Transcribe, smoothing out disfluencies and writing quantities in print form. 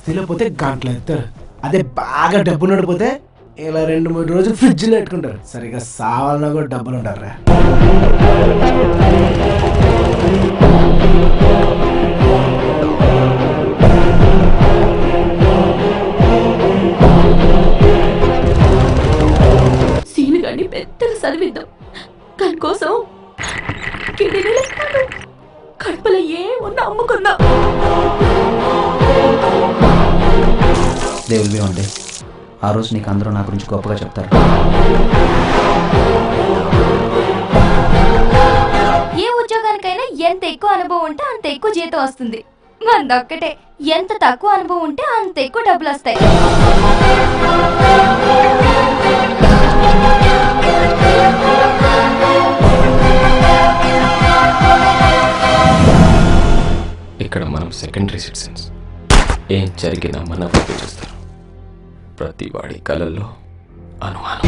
తెలియకపోతే గంటలు ఎత్తారు. అదే బాగా డబ్బులు నడిపోతే ఇలా 2-3 రోజులు ఫ్రిడ్జ్లో పెట్టుకుంటారు. సరిగ్గా సావాలన్నా కూడా డబ్బులు ఉంటారా. సీను గాని పెద్దగా చదివిద్దాం, దాని కోసం కిడ్నీలు ఇస్తాను, కడుపులో ఏమున్నా అమ్ముకుందాం. దేవుల్ బి ఉండే ఆ రోజు నీకు అందరూ నా గురించి గొప్పగా చెప్తారు. ఏ ఉద్యోగానికైనా ఎంత ఎక్కువ అనుభవం ఉంటే అంత ఎక్కువ జీతం వస్తుంది. మందొక్కటే, ఎంత తక్కువ అనుభవం ఉంటే అంత ఎక్కువ డబ్బులు వస్తాయి. ఇక్కడ మనం సెకండరీ సిటిజన్స్. ఏం జరిగినా మన వైపు చూస్తారు. ప్రతి వాడి కళల్లో అనుమానం.